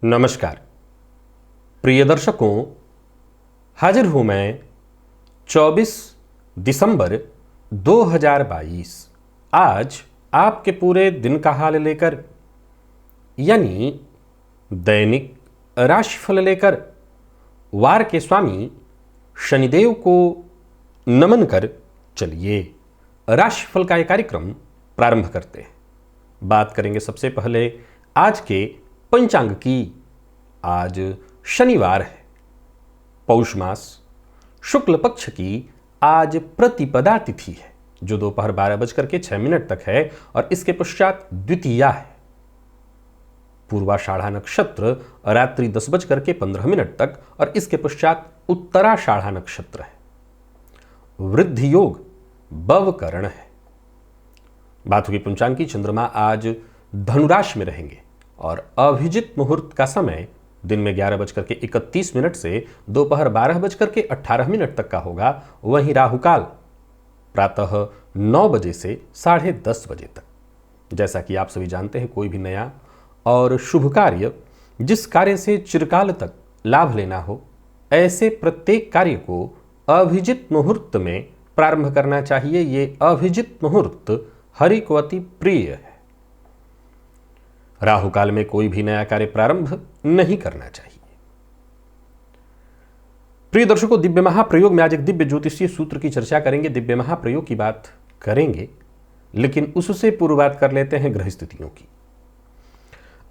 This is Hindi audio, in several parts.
नमस्कार प्रिय दर्शकों, हाजिर हूं मैं 24 दिसंबर 2022 आज आपके पूरे दिन का हाल लेकर, यानी दैनिक राशिफल लेकर वार के स्वामी शनिदेव को नमन कर चलिए राशिफल का एक कार्यक्रम प्रारंभ करते हैं। बात करेंगे सबसे पहले आज के पंचांग की। आज शनिवार है, पौष मास शुक्ल पक्ष की आज प्रतिपदा तिथि है जो दोपहर 12:06 तक है और इसके पश्चात द्वितीया है। पूर्वाषाढ़ा नक्षत्र रात्रि 10:15 तक और इसके पश्चात उत्तराषाढ़ा नक्षत्र है। वृद्धि योग बवकरण है। बात होगी पंचांग की। चंद्रमा आज धनुराशि में रहेंगे और अभिजित मुहूर्त का समय दिन में 11:31 से दोपहर 12:18 तक का होगा। वहीं राहुकाल प्रातः 9 बजे से 10:30 बजे तक। जैसा कि आप सभी जानते हैं, कोई भी नया और शुभ कार्य, जिस कार्य से चिरकाल तक लाभ लेना हो, ऐसे प्रत्येक कार्य को अभिजित मुहूर्त में प्रारंभ करना चाहिए। ये अभिजित मुहूर्त हरि को अति प्रिय है। राहु काल में कोई भी नया कार्य प्रारंभ नहीं करना चाहिए। प्रिय दर्शकों, दिव्य महाप्रयोग में आज एक दिव्य ज्योतिषीय सूत्र की चर्चा करेंगे। दिव्य महाप्रयोग की बात करेंगे, लेकिन उससे पूर्व बात कर लेते हैं ग्रह स्थितियों की।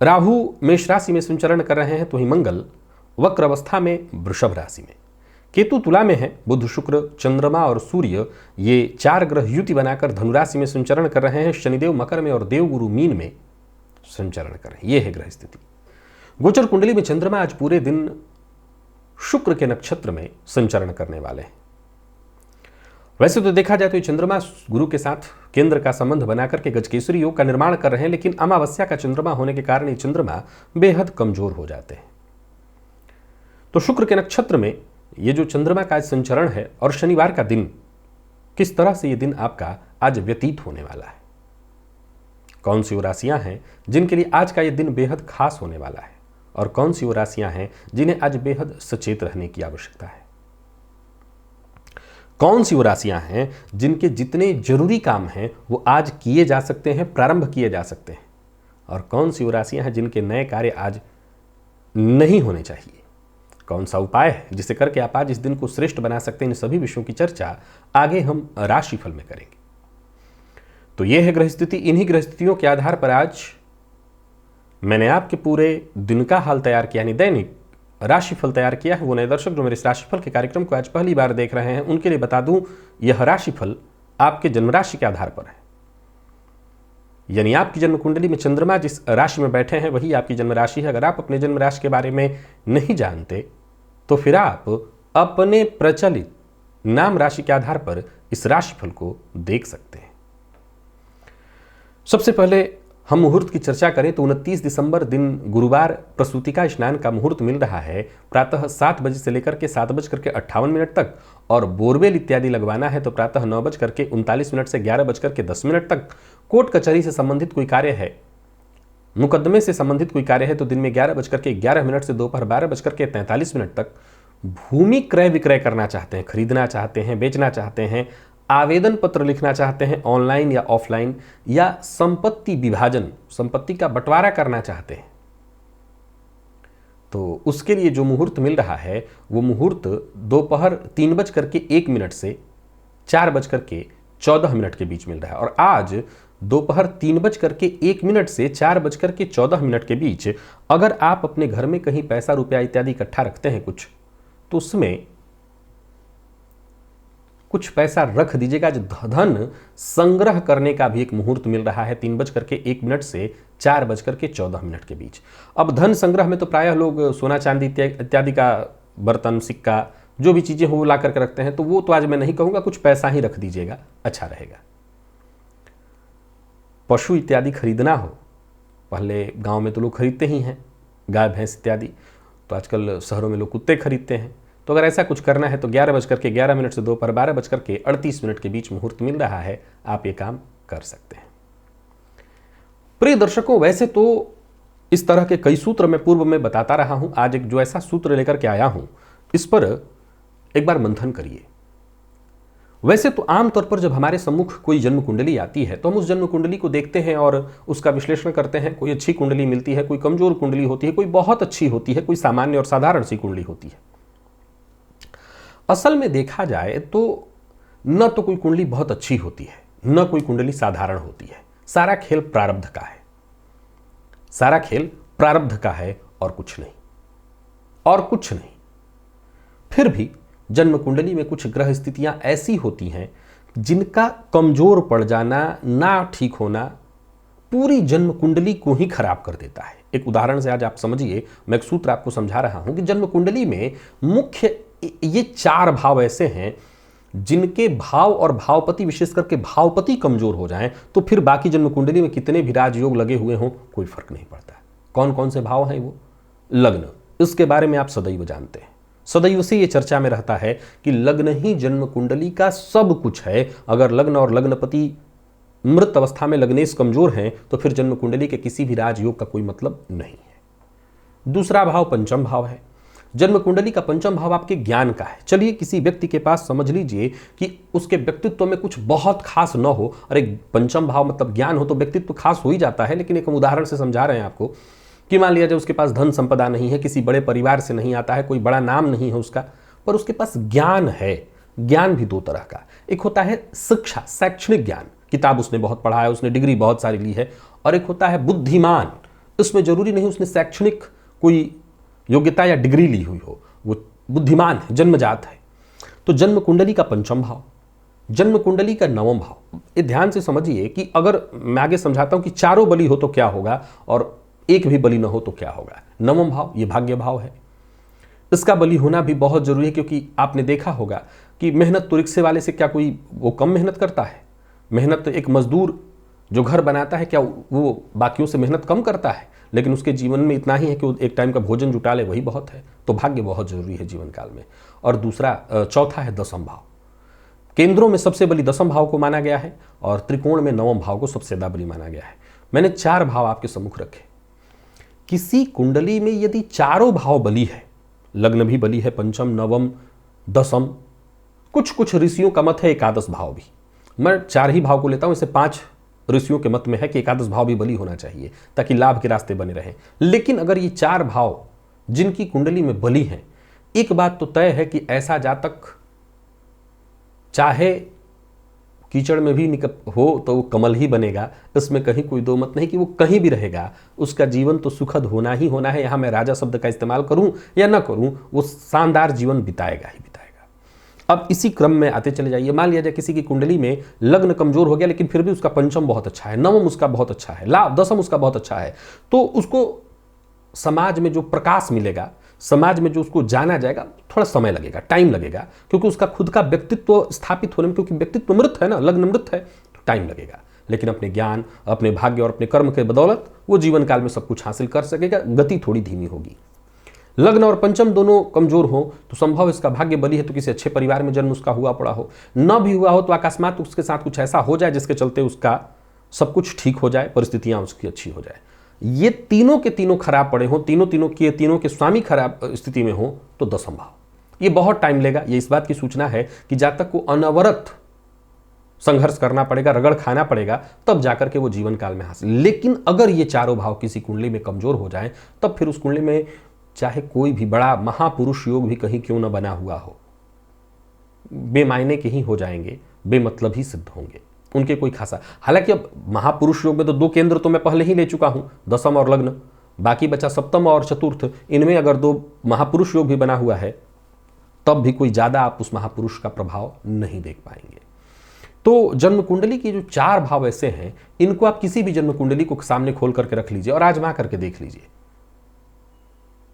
राहु मेष राशि में संचरण कर रहे हैं, तो ही मंगल वक्र अवस्था में वृषभ राशि में, केतु तुला में है, बुध शुक्र चंद्रमा और सूर्य ये 4 ग्रह युति बनाकर धनुराशि में संचरण कर रहे हैं। शनिदेव मकर में और देवगुरु मीन में संचरण करें। यह है ग्रह स्थिति। गोचर कुंडली में चंद्रमा आज पूरे दिन शुक्र के नक्षत्र में संचरण करने वाले हैं। वैसे तो देखा जाए तो चंद्रमा गुरु के साथ केंद्र का संबंध बनाकर के गजकेसरी योग का निर्माण कर रहे हैं, लेकिन अमावस्या का चंद्रमा होने के कारण ये चंद्रमा बेहद कमजोर हो जाते हैं। तो शुक्र के नक्षत्र में ये जो चंद्रमा का संचरण है और शनिवार का दिन, किस तरह से ये दिन आपका आज व्यतीत होने वाला है, कौन सी वो राशियां हैं जिनके लिए आज का ये दिन बेहद खास होने वाला है, और कौन सी वो राशियां हैं जिन्हें आज बेहद सचेत रहने की आवश्यकता है, कौन सी वो राशियां हैं जिनके जितने जरूरी काम हैं वो आज किए जा सकते हैं, प्रारंभ किए जा सकते हैं, और कौन सी वो राशियां हैं जिनके नए कार्य आज नहीं होने चाहिए, कौन सा उपाय है जिसे करके आप आज इस दिन को श्रेष्ठ बना सकते हैं। इन सभी विषयों की चर्चा आगे हम राशिफल में करेंगे। तो यह है ग्रह स्थिति। इन्हीं ग्रह स्थितियों के आधार पर आज मैंने आपके पूरे दिन का हाल तैयार किया, यानी दैनिक राशिफल तैयार किया है। वो नए दर्शक जो मेरे इस राशिफल के कार्यक्रम को आज पहली बार देख रहे हैं, उनके लिए बता दूं, यह राशिफल आपके जन्म राशि के आधार पर है। यानी आपकी जन्म कुंडली में चंद्रमा जिस राशि में बैठे हैं वही आपकी जन्म राशि है। अगर आप अपने जन्म राशि के बारे में नहीं जानते तो फिर आप अपने प्रचलित नाम राशि के आधार पर इस राशिफल को देख सकते हैं। सबसे पहले हम मुहूर्त की चर्चा करें तो 29 दिसंबर दिन गुरुवार प्रसूतिका स्नान का मुहूर्त मिल रहा है प्रातः 7 बजे से लेकर के 7:58 तक, और बोरवेल इत्यादि लगवाना है तो प्रातः 9:39 से 11:10 तक। कोर्ट कचहरी से संबंधित कोई कार्य है, मुकदमे से संबंधित कोई कार्य है तो दिन में 11:11 से दोपहर 12:43 तक। भूमि क्रय विक्रय करना चाहते हैं, खरीदना चाहते हैं, बेचना चाहते हैं, आवेदन पत्र लिखना चाहते हैं ऑनलाइन या ऑफलाइन, या संपत्ति विभाजन, संपत्ति का बंटवारा करना चाहते हैं, तो उसके लिए जो मुहूर्त मिल रहा है वो मुहूर्त दोपहर 3:01 से 4:14 के बीच मिल रहा है। और आज दोपहर 3:01 से 4:14 के बीच अगर आप अपने घर में कहीं पैसा रुपया इत्यादि इकट्ठा रखते हैं कुछ, तो उसमें कुछ पैसा रख दीजिएगा। जो धन संग्रह करने का भी एक मुहूर्त मिल रहा है 3:01 से 4:14 के बीच। अब धन संग्रह में तो प्रायः लोग सोना चांदी इत्यादि का बर्तन, सिक्का, जो भी चीजें हो वो ला करके रखते हैं, तो वो तो आज मैं नहीं कहूंगा, कुछ पैसा ही रख दीजिएगा, अच्छा रहेगा। पशु इत्यादि खरीदना हो, पहले गांव में तो लोग खरीदते ही हैं गाय भैंस इत्यादि, तो आजकल शहरों में लोग कुत्ते खरीदते हैं। तो अगर ऐसा कुछ करना है तो 11:11 से दोपहर 12:38 के बीच मुहूर्त मिल रहा है, आप ये काम कर सकते हैं। प्रिय दर्शकों, वैसे तो इस तरह के कई सूत्र मैं पूर्व में बताता रहा हूं। आज एक जो ऐसा सूत्र लेकर के आया हूं, इस पर एक बार मंथन करिए। वैसे तो आमतौर पर जब हमारे सम्मुख कोई जन्म कुंडली आती है तो हम उस जन्म कुंडली को देखते हैं और उसका विश्लेषण करते हैं। कोई अच्छी कुंडली मिलती है, कोई कमजोर कुंडली होती है, कोई बहुत अच्छी होती है, कोई सामान्य और साधारण सी कुंडली होती है। असल में देखा जाए तो न तो कोई कुंडली बहुत अच्छी होती है, न कोई कुंडली साधारण होती है। सारा खेल प्रारब्ध का है, सारा खेल प्रारब्ध का है और कुछ नहीं, और कुछ नहीं। फिर भी जन्म कुंडली में कुछ ग्रह स्थितियां ऐसी होती हैं जिनका कमजोर पड़ जाना, ना ठीक होना, पूरी जन्म कुंडली को ही खराब कर देता है। एक उदाहरण से आज आप समझिए, मैं एक सूत्र आपको समझा रहा हूं कि जन्म कुंडली में मुख्य ये 4 भाव ऐसे हैं जिनके भाव और भावपति, विशेष करके भावपति कमजोर हो जाएं तो फिर बाकी जन्म कुंडली में कितने भी राजयोग लगे हुए हों कोई फर्क नहीं पड़ता। कौन कौन से भाव हैं वो? लग्न, इसके बारे में आप सदैव जानते हैं। सदैव से ये चर्चा में रहता है कि लग्न ही जन्म कुंडली का सब कुछ है। अगर लग्न और लग्नपति मृत अवस्था में लग्नेश कमजोर हैं तो फिर जन्म कुंडली के किसी भी राजयोग का कोई मतलब नहीं है। दूसरा भाव पंचम भाव है। जन्म कुंडली का पंचम भाव आपके ज्ञान का है। चलिए किसी व्यक्ति के पास समझ लीजिए कि उसके व्यक्तित्व में कुछ बहुत खास न हो, और एक पंचम भाव मतलब ज्ञान हो तो व्यक्तित्व खास हो ही जाता है। लेकिन एक हम उदाहरण से समझा रहे हैं आपको कि मान लिया जाए उसके पास धन संपदा नहीं है, किसी बड़े परिवार से नहीं आता है, कोई बड़ा नाम नहीं है उसका, पर उसके पास ज्ञान है। ज्ञान भी 2 तरह का, एक होता है शिक्षा, शैक्षणिक ज्ञान, किताब उसने बहुत पढ़ा है, उसने डिग्री बहुत सारी ली है, और एक होता है बुद्धिमान। इसमें जरूरी नहीं उसने शैक्षणिक कोई योग्यता या डिग्री ली हुई हो, वो बुद्धिमान है, जन्मजात है। तो जन्म कुंडली का पंचम भाव, जन्म कुंडली का 9वां भाव। ये ध्यान से समझिए कि अगर मैं आगे समझाता हूं कि चारों बली हो तो क्या होगा और एक भी बली न हो तो क्या होगा। 9वां भाव ये भाग्य भाव है, इसका बली होना भी बहुत जरूरी है, क्योंकि आपने देखा होगा कि मेहनत तो रिक्शे वाले से क्या कोई वो कम मेहनत करता है? मेहनत एक मजदूर जो घर बनाता है क्या वो बाकियों से मेहनत कम करता है? लेकिन उसके जीवन में इतना ही है कि वो एक टाइम का भोजन जुटा ले, वही बहुत है। तो भाग्य बहुत जरूरी है जीवन काल में। और चौथा है 10वां भाव। केंद्रों में सबसे बली 10वां भाव को माना गया है और त्रिकोण में 9वां भाव को सबसे ज्यादा बली माना गया है। मैंने 4 भाव आपके सम्मुख रखे। किसी कुंडली में यदि चारों भाव बली है, लग्न भी बली है, पंचम, नवम, 10वां, कुछ ऋषियों का मत है एकादश भाव भी। मैं 4 ही भाव को लेता हूं, इसे 5 ऋषियों के मत में है कि एकादश भाव भी बली होना चाहिए ताकि लाभ के रास्ते बने रहें। लेकिन अगर ये 4 भाव जिनकी कुंडली में बली हैं, एक बात तो तय है कि ऐसा जातक चाहे कीचड़ में भी हो तो वो कमल ही बनेगा। इसमें कहीं कोई दो मत नहीं कि वो कहीं भी रहेगा, उसका जीवन तो सुखद होना ही होना है। यहां मैं राजा शब्द का इस्तेमाल करूं या ना करूं, वो शानदार जीवन बिताएगा ही बिताएगा। अब इसी क्रम में आते चले जाइए। मान लिया जाए किसी की कुंडली में लग्न कमजोर हो गया, लेकिन फिर भी उसका पंचम बहुत अच्छा है, 9वां उसका बहुत अच्छा है, 10वां उसका बहुत अच्छा है, तो उसको समाज में जो प्रकाश मिलेगा, समाज में जो उसको जाना जाएगा, थोड़ा समय लगेगा, टाइम लगेगा, क्योंकि उसका खुद का व्यक्तित्व स्थापित होने में, क्योंकि व्यक्तित्व मृत है ना, लग्न मृत है, तो टाइम लगेगा। लेकिन अपने ज्ञान, अपने भाग्य और अपने कर्म के बदौलत वो जीवन काल में सब कुछ हासिल कर सकेगा। गति थोड़ी धीमी होगी। लग्न और पंचम दोनों कमजोर हो तो संभव इसका भाग्य बली है तो किसी अच्छे परिवार में जन्म उसका हुआ पड़ा हो, न भी हुआ हो तो अकस्मात उसके साथ कुछ ऐसा हो जाए जिसके चलते उसका सब कुछ ठीक हो जाए, परिस्थितियां उसकी अच्छी हो जाए। ये तीनों के तीनों खराब पड़े हो, तीनों के स्वामी खराब स्थिति में हो तो 10वां भाव, ये बहुत टाइम लेगा। ये इस बात की सूचना है कि जातक को अनवरत संघर्ष करना पड़ेगा, रगड़ खाना पड़ेगा, तब जाकर के वो जीवन काल में हासिल। लेकिन अगर ये चारों भाव किसी कुंडली में कमजोर हो जाए, तब फिर उस कुंडली में चाहे कोई भी बड़ा महापुरुष योग भी कहीं क्यों न बना हुआ हो, बेमायने के ही हो जाएंगे, बेमतलब ही सिद्ध होंगे, उनके कोई खासा। हालांकि अब महापुरुष योग में तो 2 केंद्र तो मैं पहले ही ले चुका हूं, 10वां और लग्न, बाकी बचा 7वां और चतुर्थ। इनमें अगर 2 महापुरुष योग भी बना हुआ है तब भी कोई ज़्यादा आप उस महापुरुष का प्रभाव नहीं देख पाएंगे। तो जन्म कुंडली के जो 4 भाव ऐसे हैं, इनको आप किसी भी जन्म कुंडली को सामने खोल करके रख लीजिए और आजमा करके देख लीजिए।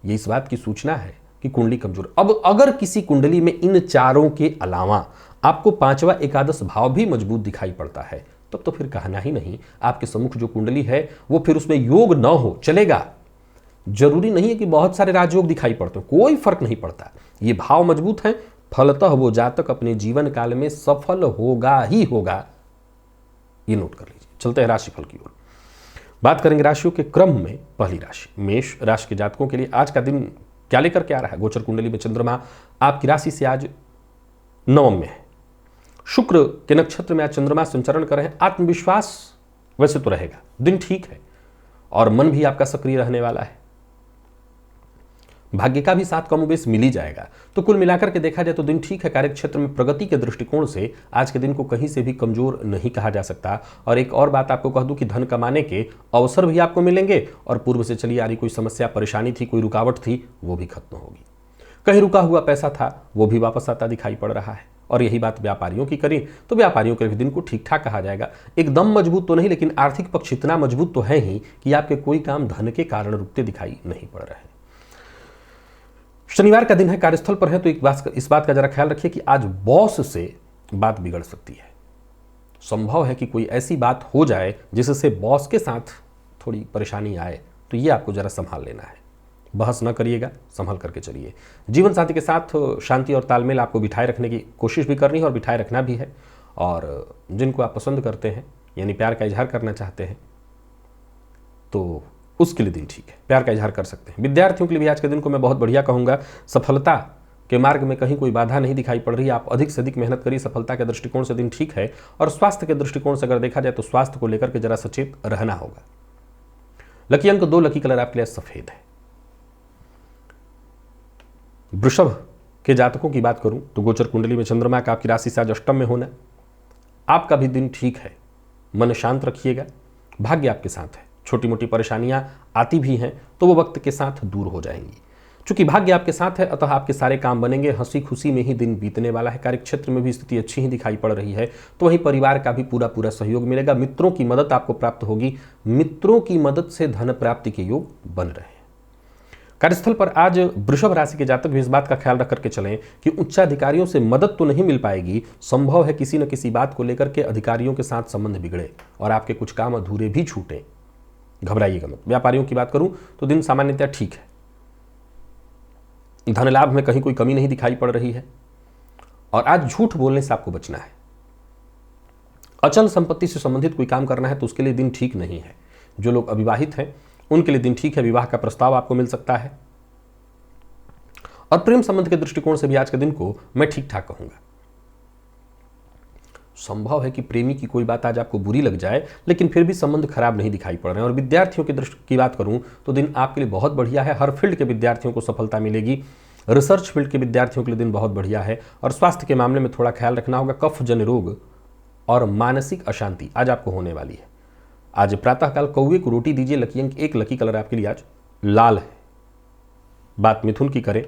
ये इस बात की सूचना है कि कुंडली कमजोर। अब अगर किसी कुंडली में इन चारों के अलावा आपको 5वां एकादश भाव भी मजबूत दिखाई पड़ता है, तब तो फिर कहना ही नहीं। आपके सम्मुख जो कुंडली है वो फिर उसमें योग न हो चलेगा। जरूरी नहीं है कि बहुत सारे राजयोग दिखाई पड़ते हो, कोई फर्क नहीं पड़ता। ये भाव मजबूत है, फलतः वो जातक अपने जीवन काल में सफल होगा ही होगा। ये नोट कर लीजिए। चलते हैं राशिफल की ओर। बात करेंगे राशियों के क्रम में। पहली राशि मेष राशि के जातकों के लिए आज का दिन क्या लेकर के आ रहा है। गोचर कुंडली में चंद्रमा आपकी राशि से आज 9 में है। शुक्र के नक्षत्र में आज चंद्रमा संचरण कर रहे हैं। आत्मविश्वास वैसे तो रहेगा, दिन ठीक है और मन भी आपका सक्रिय रहने वाला है। भाग्य का भी साथ कमोबेश मिल ही जाएगा। तो कुल मिलाकर के देखा जाए तो दिन ठीक है। कार्यक्षेत्र में प्रगति के दृष्टिकोण से आज के दिन को कहीं से भी कमजोर नहीं कहा जा सकता। और एक और बात आपको कह दूं कि धन कमाने के अवसर भी आपको मिलेंगे और पूर्व से चली आ रही कोई समस्या, परेशानी थी, कोई रुकावट थी, वो भी खत्म होगी। कहीं रुका हुआ पैसा था वो भी वापस आता दिखाई पड़ रहा है। और यही बात व्यापारियों की करें तो व्यापारियों के दिन को ठीक ठाक कहा जाएगा। एकदम मजबूत तो नहीं, लेकिन आर्थिक पक्ष इतना मजबूत तो है ही कि आपके कोई काम धन के कारण रुकते दिखाई नहीं पड़ रहे हैं। शनिवार का दिन है, कार्यस्थल पर है तो इस बात का जरा ख्याल रखिए कि आज बॉस से बात बिगड़ सकती है। संभव है कि कोई ऐसी बात हो जाए जिससे बॉस के साथ थोड़ी परेशानी आए, तो ये आपको जरा संभाल लेना है। बहस न करिएगा, संभल करके चलिए। जीवन साथी के साथ शांति और तालमेल आपको बिठाए रखने की कोशिश भी करनी है और बिठाए रखना भी है। और जिनको आप पसंद करते हैं यानी प्यार का इजहार करना चाहते हैं तो उसके लिए दिन ठीक है, प्यार का इजहार कर सकते हैं। विद्यार्थियों के लिए भी आज के दिन को मैं बहुत बढ़िया कहूँगा। सफलता के मार्ग में कहीं कोई बाधा नहीं दिखाई पड़ रही है। आप अधिक से अधिक मेहनत करिए, सफलता के दृष्टिकोण से दिन ठीक है। और स्वास्थ्य के दृष्टिकोण से अगर देखा जाए तो स्वास्थ्य को लेकर के जरा सचेत रहना होगा। लकी अंक 2, लकी कलर आपके लिए सफेद है। वृषभ के जातकों की बात करूं तो गोचर कुंडली में चंद्रमा का आपकी राशि से आज अष्टम में होना, आपका भी दिन ठीक है। मन शांत रखिएगा, भाग्य आपके साथ है। छोटी मोटी परेशानियां आती भी हैं तो वो वक्त के साथ दूर हो जाएंगी। चूंकि भाग्य आपके साथ है अतः आपके सारे काम बनेंगे। हंसी खुशी में ही दिन बीतने वाला है। कार्यक्षेत्र में भी स्थिति अच्छी ही दिखाई पड़ रही है तो वहीं परिवार का भी पूरा सहयोग मिलेगा। मित्रों की मदद आपको प्राप्त होगी। मित्रों की मदद से धन प्राप्ति के योग बन रहे हैं। कार्यस्थल पर आज वृषभ राशि के जातक भी इस बात का ख्याल रख करके चलें कि उच्चाधिकारियों से मदद तो नहीं मिल पाएगी। संभव है किसी न किसी बात को लेकर के अधिकारियों के साथ संबंध बिगड़े और आपके कुछ काम अधूरे भी छूटे। घबराइएगा मत। व्यापारियों की बात करूं तो दिन सामान्यतः ठीक है। धन लाभ में कहीं कोई कमी नहीं दिखाई पड़ रही है और आज झूठ बोलने से आपको बचना है। अचल संपत्ति से संबंधित कोई काम करना है तो उसके लिए दिन ठीक नहीं है। जो लोग अविवाहित हैं उनके लिए दिन ठीक है। विवाह का प्रस्ताव आपको मिल सकता है और प्रेम संबंध के दृष्टिकोण से भी आज के दिन को मैं ठीक ठाक कहूंगा। संभव है कि प्रेमी की कोई बात आज आपको बुरी लग जाए, लेकिन फिर भी संबंध खराब नहीं दिखाई पड़ रहे हैं। और विद्यार्थियों की दृष्टि की बात करूं तो दिन आपके लिए बहुत बढ़िया है। हर फील्ड के विद्यार्थियों को सफलता मिलेगी। रिसर्च फील्ड के विद्यार्थियों के लिए दिन बहुत बढ़िया है। और स्वास्थ्य के मामले में थोड़ा ख्याल रखना होगा। कफ जन्य रोग और मानसिक अशांति आज आपको होने वाली है। आज प्रातःकाल कौवे को रोटी दीजिए। लकी अंक 1, लकी कलर आपके लिए आज लाल है। बात मिथुन की करें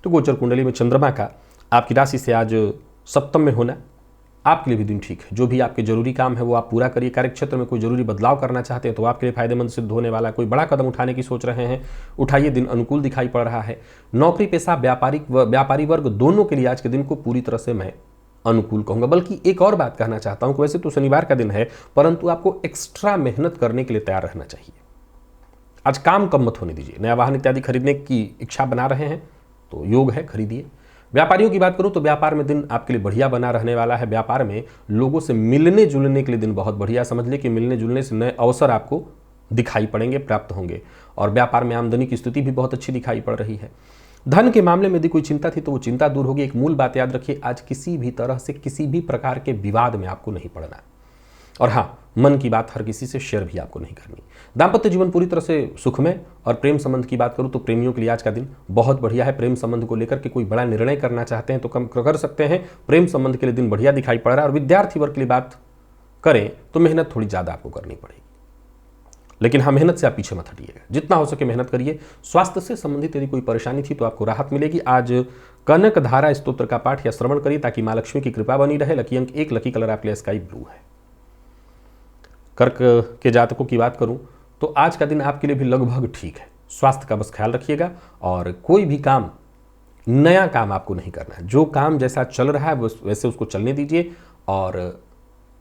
तो गोचर कुंडली में चंद्रमा का आपकी राशि से आज सप्तम में होना आपके लिए भी दिन ठीक है। जो भी आपके जरूरी काम है वो आप पूरा करिए। कार्यक्षेत्र में कोई जरूरी बदलाव करना चाहते हैं तो आपके लिए फायदेमंद सिद्ध होने वाला। कोई बड़ा कदम उठाने की सोच रहे हैं, उठाइए, दिन अनुकूल दिखाई पड़ रहा है। नौकरी पेशा व्यापारी वर्ग दोनों के लिए आज के दिन को पूरी तरह से मैं अनुकूल कहूंगा। बल्कि एक और बात कहना चाहता हूं कि वैसे तो शनिवार का दिन है परंतु आपको एक्स्ट्रा मेहनत करने के लिए तैयार रहना चाहिए। आज काम कम मत होने दीजिए। नया वाहन इत्यादि खरीदने की इच्छा बना रहे हैं तो योग है, खरीदिए। व्यापारियों की बात करूं तो व्यापार में दिन आपके लिए बढ़िया बना रहने वाला है। व्यापार में लोगों से मिलने जुलने के लिए दिन बहुत बढ़िया। समझ ले कि मिलने जुलने से नए अवसर आपको दिखाई पड़ेंगे, प्राप्त होंगे। और व्यापार में आमदनी की स्थिति भी बहुत अच्छी दिखाई पड़ रही है। धन के मामले में यदि कोई चिंता थी तो वो चिंता दूर होगी। एक मूल बात याद रखिए, आज किसी भी तरह से किसी भी प्रकार के विवाद में आपको नहीं पड़ना। और हाँ, मन की बात हर किसी से शेयर भी आपको नहीं करनी। दाम्पत्य जीवन पूरी तरह से सुखमय। और प्रेम संबंध की बात करूं तो प्रेमियों के लिए आज का दिन बहुत बढ़िया है। प्रेम संबंध को लेकर के कोई बड़ा निर्णय करना चाहते हैं तो कम कर सकते हैं। प्रेम संबंध के लिए दिन बढ़िया दिखाई पड़ रहा है। और विद्यार्थी वर्ग के लिए बात करें तो मेहनत थोड़ी ज़्यादा आपको करनी पड़ेगी। लेकिन हाँ, मेहनत से आप पीछे मत हटिएगा, जितना हो सके मेहनत करिए। स्वास्थ्य से संबंधित यदि कोई परेशानी थी तो आपको राहत मिलेगी। आज कनक धारा स्तोत्र का पाठ या श्रवण करिए ताकि मां लक्ष्मी की कृपा बनी रहे। लकी अंक 1, लकी कलर आपके लिए स्काई ब्लू है। कर्क के जातकों की बात करूं तो आज का दिन आपके लिए भी लगभग ठीक है। स्वास्थ्य का बस ख्याल रखिएगा और कोई भी काम, नया काम आपको नहीं करना है। जो काम जैसा चल रहा है वैसे उसको चलने दीजिए और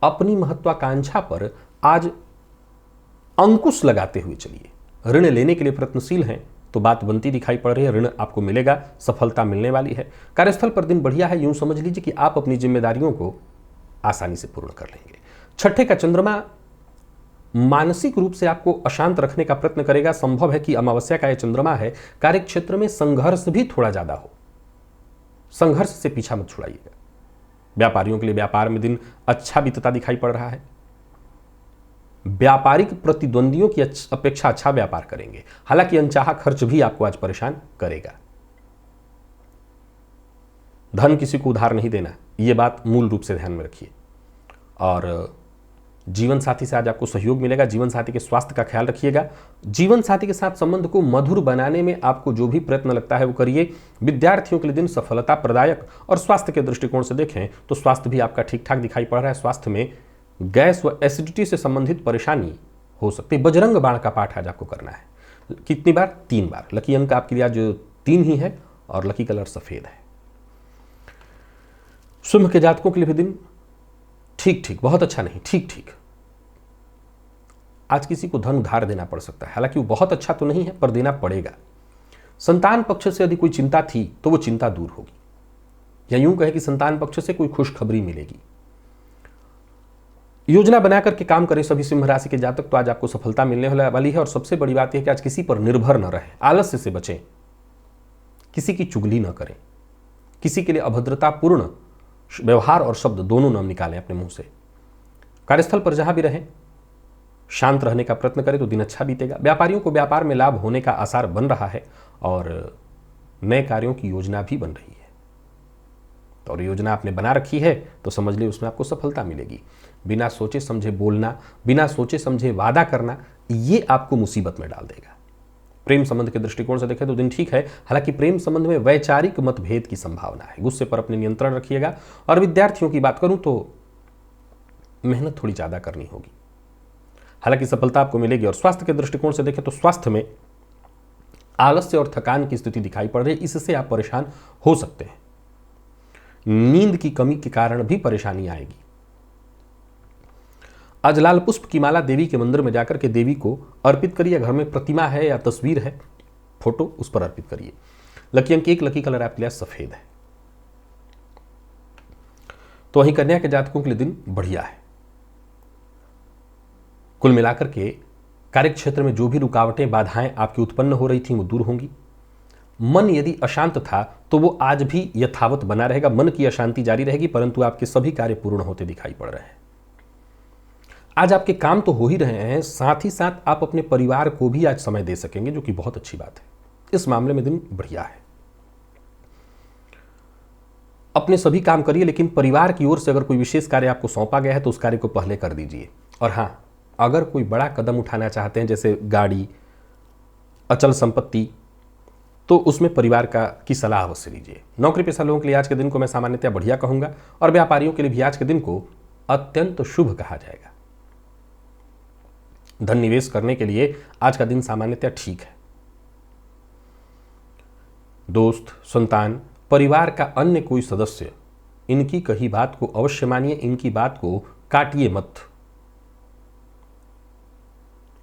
अपनी महत्वाकांक्षा पर आज अंकुश लगाते हुए चलिए। ऋण लेने के लिए प्रयत्नशील हैं तो बात बनती दिखाई पड़ रही है, ऋण आपको मिलेगा, सफलता मिलने वाली है। कार्यस्थल पर दिन बढ़िया है, यूं समझ लीजिए कि आप अपनी जिम्मेदारियों को आसानी से पूर्ण कर लेंगे। छठे का चंद्रमा मानसिक रूप से आपको अशांत रखने का प्रयत्न करेगा। संभव है कि अमावस्या का यह चंद्रमा है, कार्य क्षेत्र में संघर्ष भी थोड़ा ज्यादा हो, संघर्ष से पीछा मत छुड़ाइएगा। व्यापारियों के लिए व्यापार में दिन अच्छा बीतता दिखाई पड़ रहा है। व्यापारिक प्रतिद्वंदियों की अपेक्षा अच्छा व्यापार करेंगे, हालांकि अनचाहा खर्च भी आपको आज परेशान करेगा। धन किसी को उधार नहीं देना, यह बात मूल रूप से ध्यान में रखिए। और जीवन साथी से आज आपको सहयोग मिलेगा। जीवन साथी के स्वास्थ्य का ख्याल रखिएगा। जीवन साथी के साथ संबंध को मधुर बनाने में आपको जो भी प्रयत्न लगता है वो करिए। विद्यार्थियों के लिए दिन सफलता प्रदायक और स्वास्थ्य के दृष्टिकोण से देखें तो स्वास्थ्य भी आपका ठीक ठाक दिखाई पड़ रहा है। स्वास्थ्य में गैस व एसिडिटी से संबंधित परेशानी हो सकती है। बजरंग बाण का पाठ आज आपको करना है। कितनी बार? 3 बार। लकी अंक आपके लिए आज 3 ही है और लकी कलर सफेद है। सिंह के जातकों के लिए भी दिन ठीक ठीक, बहुत अच्छा नहीं, ठीक ठीक। आज किसी को धन उधार देना पड़ सकता है, हालांकि वो बहुत अच्छा तो नहीं है पर देना पड़ेगा। संतान पक्ष से यदि कोई चिंता थी तो वो चिंता दूर होगी, या यूं कहे कि संतान पक्ष से कोई खुशखबरी मिलेगी। योजना बनाकर के काम करें सभी सिंह राशि के जातक, तो आज आपको सफलता मिलने वाली है। और सबसे बड़ी बात यह कि आज किसी पर निर्भर न रहे, आलस्य से बचें, किसी की चुगली न करें, किसी के लिए अभद्रतापूर्ण व्यवहार और शब्द दोनों न निकालें अपने मुंह से। कार्यस्थल पर जहां भी रहें शांत रहने का प्रयत्न करें तो दिन अच्छा बीतेगा। व्यापारियों को व्यापार में लाभ होने का आसार बन रहा है और नए कार्यों की योजना भी बन रही है। और योजना आपने बना रखी है तो समझ लीजिए उसमें आपको सफलता मिलेगी। बिना सोचे समझे बोलना, बिना सोचे समझे वादा करना, ये आपको मुसीबत में डाल देगा। प्रेम संबंध के दृष्टिकोण से देखें तो दिन ठीक है, हालांकि प्रेम संबंध में वैचारिक मतभेद की संभावना है। गुस्से पर अपने नियंत्रण रखिएगा। और विद्यार्थियों की बात करूं तो मेहनत थोड़ी ज्यादा करनी होगी, हालांकि सफलता आपको मिलेगी। और स्वास्थ्य के दृष्टिकोण से देखें तो स्वास्थ्य में आलस्य और थकान की स्थिति दिखाई पड़ रही है, इससे आप परेशान हो सकते हैं। नींद की कमी के कारण भी परेशानी आएगी। आज लाल पुष्प की माला देवी के मंदिर में जाकर के देवी को अर्पित करिए। घर में प्रतिमा है या तस्वीर है, फोटो, उस पर अर्पित करिए। लकी अंक 1, लकी कलर आपके लिए सफेद है। तो वहीं कन्या के जातकों के लिए दिन बढ़िया है। कुल मिलाकर के कार्य क्षेत्र में जो भी रुकावटें, बाधाएं आपकी उत्पन्न हो रही थी वो दूर होंगी। मन यदि अशांत था तो वो आज भी यथावत बना रहेगा। मन की अशांति जारी रहेगी, परंतु आपके सभी कार्य पूर्ण होते दिखाई पड़ रहे हैं। आज आपके काम तो हो ही रहे हैं, साथ ही साथ आप अपने परिवार को भी आज समय दे सकेंगे, जो कि बहुत अच्छी बात है। इस मामले में दिन बढ़िया है। अपने सभी काम करिए, लेकिन परिवार की ओर से अगर कोई विशेष कार्य आपको सौंपा गया है तो उस कार्य को पहले कर दीजिए। और हां, अगर कोई बड़ा कदम उठाना चाहते हैं जैसे गाड़ी, अचल संपत्ति, तो उसमें परिवार की सलाह अवश्य लीजिए। नौकरी पेशा लोगों के लिए आज के दिन को मैं सामान्यतः बढ़िया कहूंगा और व्यापारियों के लिए भी आज के दिन को अत्यंत शुभ कहा जाएगा। धन निवेश करने के लिए आज का दिन सामान्यतः ठीक है। दोस्त, संतान, परिवार का अन्य कोई सदस्य, इनकी कही बात को अवश्य मानिए, इनकी बात को काटिए मत,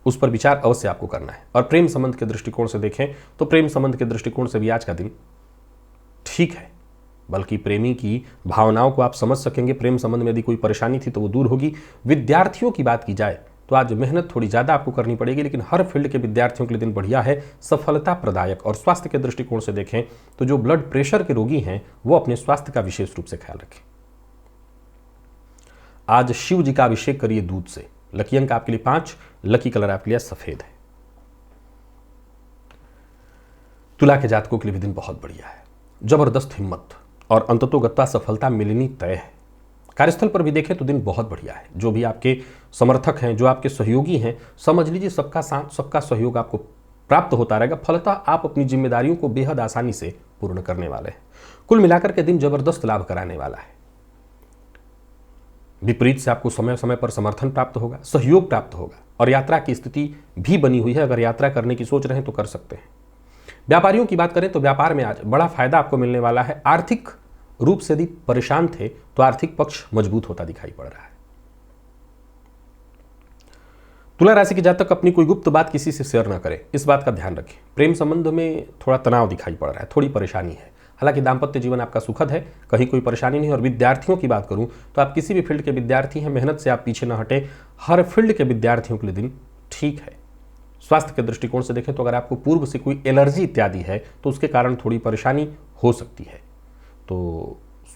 उस पर विचार अवश्य आपको करना है। और प्रेम संबंध के दृष्टिकोण से देखें तो प्रेम संबंध के दृष्टिकोण से भी आज का दिन ठीक है, बल्कि प्रेमी की भावनाओं को आप समझ सकेंगे। प्रेम संबंध में यदि कोई परेशानी थी तो वो दूर होगी। विद्यार्थियों की बात की जाए तो आज मेहनत थोड़ी ज्यादा आपको करनी पड़ेगी, लेकिन हर फील्ड के विद्यार्थियों के लिए दिन बढ़िया है, सफलता प्रदायक। और स्वास्थ्य के दृष्टिकोण से देखें तो जो ब्लड प्रेशर के रोगी हैं वो अपने स्वास्थ्य का विशेष रूप से ख्याल रखें। आज शिव जी का अभिषेक करिए दूध से। लकी अंक आपके लिए 5, लकी कलर आपके लिए सफेद है। तुला के जातकों के लिए भी दिन बहुत बढ़िया है। जबरदस्त हिम्मत और अंततोगत्वा सफलता मिलनी तय है। कार्यस्थल पर भी देखें तो दिन बहुत बढ़िया है। जो भी आपके समर्थक हैं, जो आपके सहयोगी हैं, समझ लीजिए सबका साथ, सबका सहयोग आपको प्राप्त होता रहेगा। फलतः आप अपनी जिम्मेदारियों को बेहद आसानी से पूर्ण करने वाले हैं। कुल मिलाकर के दिन जबरदस्त लाभ कराने वाला है। विपरीत से आपको समय समय पर समर्थन प्राप्त होगा, सहयोग प्राप्त होगा और यात्रा की स्थिति भी बनी हुई है। अगर यात्रा करने की सोच रहे हैं तो कर सकते हैं। व्यापारियों की बात करें तो व्यापार में आज बड़ा फायदा आपको मिलने वाला है। आर्थिक रूप से यदि परेशान थे तो आर्थिक पक्ष मजबूत होता दिखाई पड़ रहा है। तुला राशि के जातक अपनी कोई गुप्त बात किसी से शेयर ना करें, इस बात का ध्यान रखें। प्रेम संबंध में थोड़ा तनाव दिखाई पड़ रहा है, थोड़ी परेशानी है। हालांकि दाम्पत्य जीवन आपका सुखद है, कहीं कोई परेशानी नहीं। और विद्यार्थियों की बात करूं तो आप किसी भी फील्ड के विद्यार्थी हैं, मेहनत से आप पीछे न हटे। हर फील्ड के विद्यार्थियों के लिए दिन ठीक है। स्वास्थ्य के दृष्टिकोण से देखें तो अगर आपको पूर्व से कोई एलर्जी इत्यादि है तो उसके कारण थोड़ी परेशानी हो सकती है। तो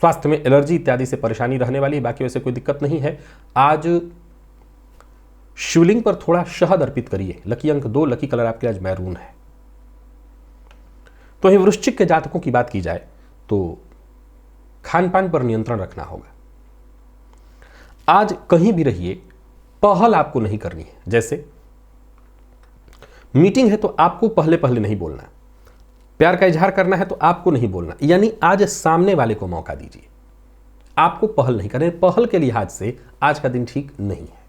स्वास्थ्य में एलर्जी इत्यादि से परेशानी रहने वाली है, बाकी वैसे कोई दिक्कत नहीं है। आज शिवलिंग पर थोड़ा शहद अर्पित करिए। लकी अंक 2, लकी कलर आपके आज मैरून है। तो वहीं वृश्चिक के जातकों की बात की जाए तो खान पान पर नियंत्रण रखना होगा। आज कहीं भी रहिए, पहल आपको नहीं करनी है। जैसे मीटिंग है तो आपको पहले पहले नहीं बोलना, प्यार का इजहार करना है तो आपको नहीं बोलना, यानी आज सामने वाले को मौका दीजिए। आपको पहल नहीं करनी। पहल के लिहाज से आज का दिन ठीक नहीं है।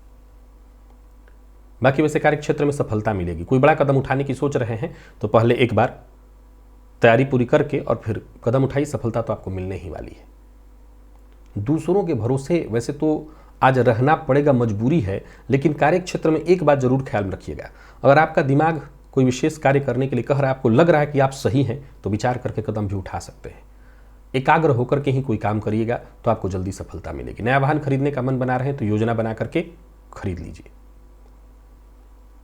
बाकी वैसे कार्य क्षेत्र में सफलता मिलेगी। कोई बड़ा कदम उठाने की सोच रहे हैं तो पहले एक बार तैयारी पूरी करके और फिर कदम उठाई, सफलता तो आपको मिलने ही वाली है। दूसरों के भरोसे वैसे तो आज रहना पड़ेगा, मजबूरी है, लेकिन कार्य क्षेत्र में एक बात जरूर ख्याल में रखिएगा। अगर आपका दिमाग कोई विशेष कार्य करने के लिए कह रहा है, आपको लग रहा है कि आप सही हैं, तो विचार करके कदम भी उठा सकते हैं। एकाग्र होकर के ही कोई काम करिएगा तो आपको जल्दी सफलता मिलेगी। नया वाहन खरीदने का मन बना रहे हैं तो योजना बना करके खरीद लीजिए।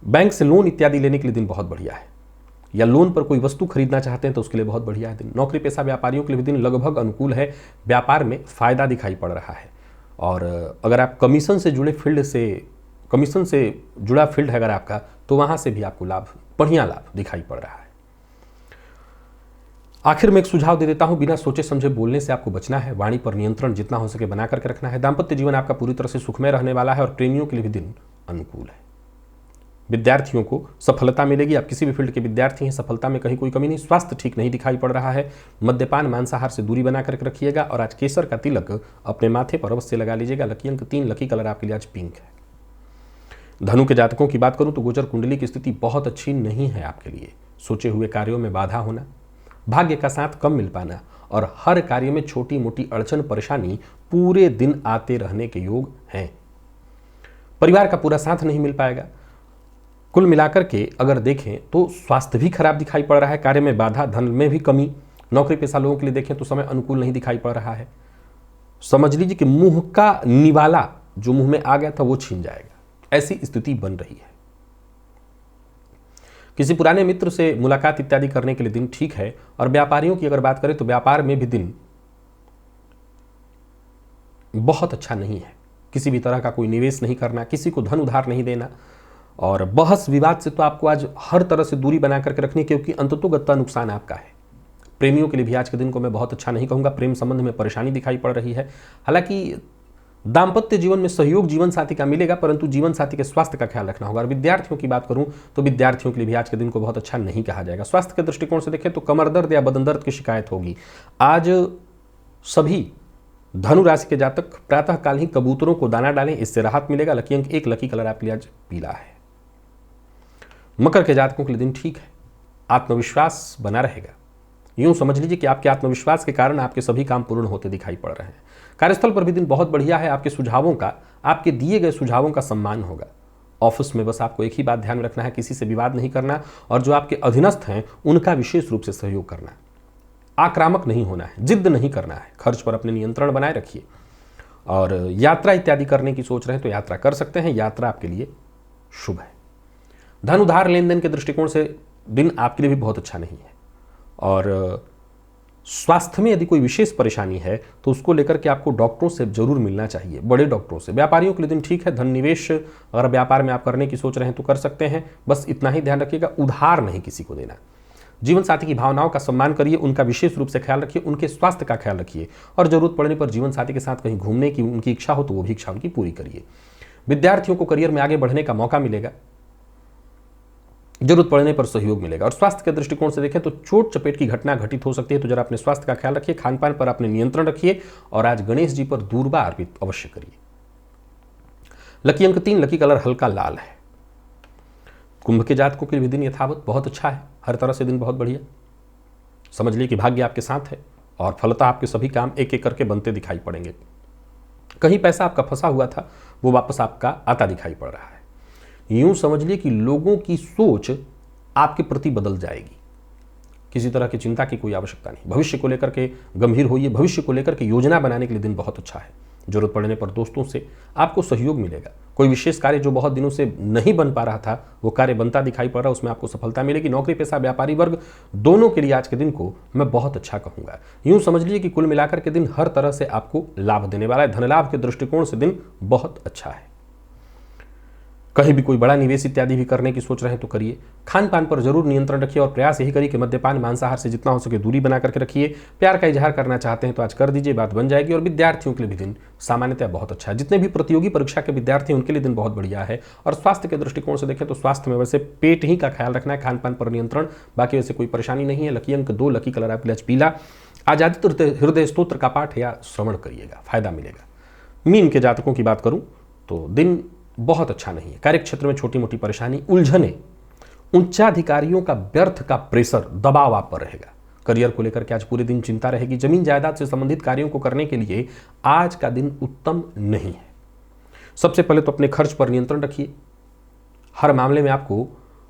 बैंक से लोन इत्यादि लेने के लिए दिन बहुत बढ़िया है, या लोन पर कोई वस्तु खरीदना चाहते हैं तो उसके लिए बहुत बढ़िया है दिन। नौकरी पेशा व्यापारियों के लिए भी दिन लगभग अनुकूल है। व्यापार में फायदा दिखाई पड़ रहा है। और अगर आप कमीशन से जुड़ा फील्ड है अगर आपका, तो वहां से भी आपको लाभ, बढ़िया लाभ दिखाई पड़ रहा है। आखिर में एक सुझाव दे देता हूं, बिना सोचे समझे बोलने से आपको बचना है। वाणी पर नियंत्रण जितना हो सके बना करके रखना है। दाम्पत्य जीवन आपका पूरी तरह से सुखमय रहने वाला है और प्रेमियों के लिए भी दिन अनुकूल है। विद्यार्थियों को सफलता मिलेगी। आप किसी भी फील्ड के विद्यार्थी हैं, सफलता में कहीं कोई कमी नहीं। स्वास्थ्य ठीक नहीं दिखाई पड़ रहा है। मद्यपान, मांसाहार से दूरी बना करके रखिएगा। और आज केसर का तिलक अपने माथे पर अवश्य लगा लीजिएगा। लकी अंक 3, लकी कलर आपके लिए आज पिंक है। धनु के जातकों की बात करूं तो गोचर कुंडली की स्थिति बहुत अच्छी नहीं है आपके लिए। सोचे हुए कार्यों में बाधा होना, भाग्य का साथ कम मिल पाना और हर कार्य में छोटी मोटी अड़चन परेशानी पूरे दिन आते रहने के योग हैं। परिवार का पूरा साथ नहीं मिल पाएगा। कुल मिलाकर के अगर देखें तो स्वास्थ्य भी खराब दिखाई पड़ रहा है। कार्य में बाधा, धन में भी कमी। नौकरी पेशा लोगों के लिए देखें तो समय अनुकूल नहीं दिखाई पड़ रहा है। समझ लीजिए कि मुंह का निवाला जो मुंह में आ गया था वो छीन जाएगा, ऐसी स्थिति बन रही है। किसी पुराने मित्र से मुलाकात इत्यादि करने के लिए दिन ठीक है। और व्यापारियों की अगर बात करें तो व्यापार में भी दिन बहुत अच्छा नहीं है। किसी भी तरह का कोई निवेश नहीं करना, किसी को धन उधार नहीं देना और बहस विवाद से तो आपको आज हर तरह से दूरी बना करके रखनी, क्योंकि अंततोगत्ता नुकसान आपका है। प्रेमियों के लिए भी आज के दिन को मैं बहुत अच्छा नहीं कहूंगा। प्रेम संबंध में परेशानी दिखाई पड़ रही है। हालांकि दाम्पत्य जीवन में सहयोग जीवन साथी का मिलेगा, परंतु जीवन साथी के स्वास्थ्य का ख्याल रखना होगा। और विद्यार्थियों की बात करूं तो विद्यार्थियों के लिए भी आज के दिन को बहुत अच्छा नहीं कहा जाएगा। स्वास्थ्य के दृष्टिकोण से देखें तो कमर दर्द या बदन दर्द की शिकायत होगी। आज सभी धनु राशि के जातक प्रातःकाल ही कबूतरों को दाना डालें, इससे राहत मिलेगा। लकी अंक 1, लकी कलर आपके लिए आज पीला है। मकर के जातकों के लिए दिन ठीक है। आत्मविश्वास बना रहेगा। यूं समझ लीजिए कि आपके आत्मविश्वास के कारण आपके सभी काम पूर्ण होते दिखाई पड़ रहे हैं। कार्यस्थल पर भी दिन बहुत बढ़िया है। आपके सुझावों का, आपके दिए गए सुझावों का सम्मान होगा। ऑफिस में बस आपको एक ही बात ध्यान में रखना है, किसी से विवाद नहीं करना और जो आपके अधीनस्थ हैं उनका विशेष रूप से सहयोग करना। आक्रामक नहीं होना है, जिद्द नहीं करना है। खर्च पर अपने नियंत्रण बनाए रखिए। और यात्रा इत्यादि करने की सोच रहे हैं तो यात्रा कर सकते हैं। यात्रा आपके लिए शुभ है। धन उधार लेन देन के दृष्टिकोण से दिन आपके लिए भी बहुत अच्छा नहीं है। और स्वास्थ्य में यदि कोई विशेष परेशानी है तो उसको लेकर के आपको डॉक्टरों से जरूर मिलना चाहिए, बड़े डॉक्टरों से। व्यापारियों के लिए दिन ठीक है। धन निवेश अगर व्यापार में आप करने की सोच रहे हैं तो कर सकते हैं। बस इतना ही ध्यान रखिएगा, उधार नहीं किसी को देना। जीवन साथी की भावनाओं का सम्मान करिए, उनका विशेष रूप से ख्याल रखिए, उनके स्वास्थ्य का ख्याल रखिए और जरूरत पड़ने पर जीवन साथी के साथ कहीं घूमने की उनकी इच्छा हो तो वो भी इच्छा उनकी पूरी करिए। विद्यार्थियों को करियर में आगे बढ़ने का मौका मिलेगा, जरूरत पड़ने पर सहयोग मिलेगा। और स्वास्थ्य के दृष्टिकोण से देखें तो चोट चपेट की घटना घटित हो सकती है, तो जरा अपने स्वास्थ्य का ख्याल रखिए, खान पान पर अपने नियंत्रण रखिए और आज गणेश जी पर दूर्वा अर्पित अवश्य करिए। लकी अंक 3, लकी कलर हल्का लाल है। कुंभ के जातकों के लिए दिन यथावत बहुत अच्छा है, हर तरह से दिन बहुत बढ़िया। समझ लीजिए कि भाग्य आपके साथ है और फलतः आपके सभी काम एक एक करके बनते दिखाई पड़ेंगे। कहीं पैसा आपका फंसा हुआ था वो वापस आपका आता दिखाई पड़ रहा है। यूं समझ लीजिए कि लोगों की सोच आपके प्रति बदल जाएगी। किसी तरह की चिंता की कोई आवश्यकता नहीं। भविष्य को लेकर के गंभीर होइए, भविष्य को लेकर के योजना बनाने के लिए दिन बहुत अच्छा है। जरूरत पड़ने पर दोस्तों से आपको सहयोग मिलेगा। कोई विशेष कार्य जो बहुत दिनों से नहीं बन पा रहा था वो कार्य बनता दिखाई पड़ रहा है, उसमें आपको सफलता मिलेगी। नौकरी पेशा व्यापारी वर्ग दोनों के लिए आज के दिन को मैं बहुत अच्छा कहूंगा। यूं समझ लीजिए कि कुल मिलाकर के दिन हर तरह से आपको लाभ देने वाला है। धन लाभ के दृष्टिकोण से दिन बहुत अच्छा है। कहीं भी कोई बड़ा निवेश इत्यादि भी करने की सोच रहे हैं तो करिए। खान पान पर जरूर नियंत्रण रखिए और प्रयास यही करिए कि मद्यपान मांसाहार से जितना हो सके दूरी बना करके रखिए। प्यार का इजहार करना चाहते हैं तो आज कर दीजिए, बात बन जाएगी। और विद्यार्थियों के लिए भी दिन सामान्यतः बहुत अच्छा है। जितने भी प्रतियोगी परीक्षा के विद्यार्थी हैं उनके लिए दिन बहुत बढ़िया है। और स्वास्थ्य के दृष्टिकोण से देखें तो स्वास्थ्य में वैसे पेट ही का ख्याल रखना है, खान पान पर नियंत्रण, बाकी वैसे कोई परेशानी नहीं है। लकी अंक 2, लकी कलर आपके लिए पीला। आज आदित्य हृदय स्तोत्र का पाठ या श्रवण करिएगा, फायदा मिलेगा। मीन के जातकों की बात करूं तो दिन बहुत अच्छा नहीं है। कार्य क्षेत्र में छोटी मोटी परेशानी, उलझने, उच्चाधिकारियों का व्यर्थ का प्रेशर, दबाव आप पर रहेगा। करियर को लेकर के आज पूरे दिन चिंता रहेगी। जमीन जायदाद से संबंधित कार्यों को करने के लिए आज का दिन उत्तम नहीं है। सबसे पहले तो अपने खर्च पर नियंत्रण रखिए। हर मामले में आपको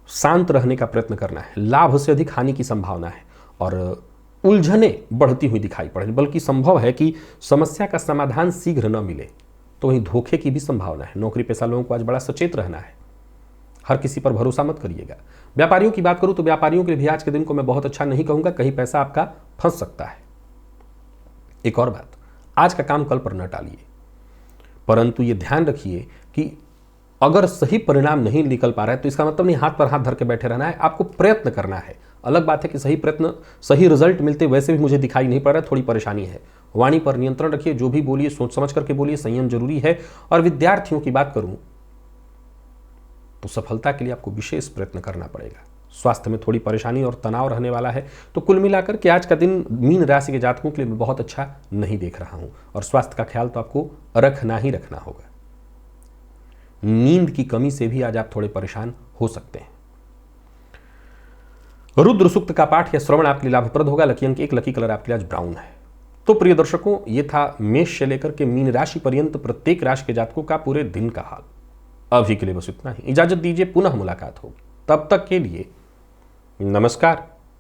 शांत रहने का प्रयत्न करना है। लाभ से अधिक हानि की संभावना है और उलझने बढ़ती हुई दिखाई पड़ रही, बल्कि संभव है कि समस्या का समाधान शीघ्र न मिले, तो वहीं धोखे की भी संभावना है। नौकरी पेशा लोगों को आज बड़ा सचेत रहना है, हर किसी पर भरोसा मत करिएगा। व्यापारियों की बात करूं तो व्यापारियों के लिए भी आज के दिन को मैं बहुत अच्छा नहीं कहूंगा, कहीं पैसा आपका फंस सकता है। एक और बात, आज का काम कल पर न टालिए, परंतु ये ध्यान रखिए कि अगर सही परिणाम नहीं निकल पा रहा है तो इसका मतलब नहीं हाथ पर हाथ धर के बैठे रहना है, आपको प्रयत्न करना है। अलग बात है कि सही प्रयत्न सही रिजल्ट मिलते वैसे भी मुझे दिखाई नहीं पड़ रहा है, थोड़ी परेशानी है। वाणी पर नियंत्रण रखिए, जो भी बोलिए सोच समझ करके बोलिए, संयम जरूरी है। और विद्यार्थियों की बात करूं तो सफलता के लिए आपको विशेष प्रयत्न करना पड़ेगा। स्वास्थ्य में थोड़ी परेशानी और तनाव रहने वाला है, तो कुल मिलाकर के आज का दिन मीन राशि के जातकों के लिए मैं बहुत अच्छा नहीं देख रहा हूं। और स्वास्थ्य का ख्याल तो आपको रखना ही रखना होगा। नींद की कमी से भी आज आप थोड़े परेशान हो सकते हैं। रुद्र सूक्त का पाठ या श्रवण आपके लिए लाभप्रद होगा। लकी अंक 1, लकी कलर आपके लिए आज ब्राउन है। तो प्रिय दर्शकों, ये था मेष से लेकर के मीन राशि पर्यंत प्रत्येक राशि के जातकों का पूरे दिन का हाल। अभी के लिए बस इतना ही, इजाजत दीजिए, पुनः मुलाकात होगी। तब तक के लिए नमस्कार।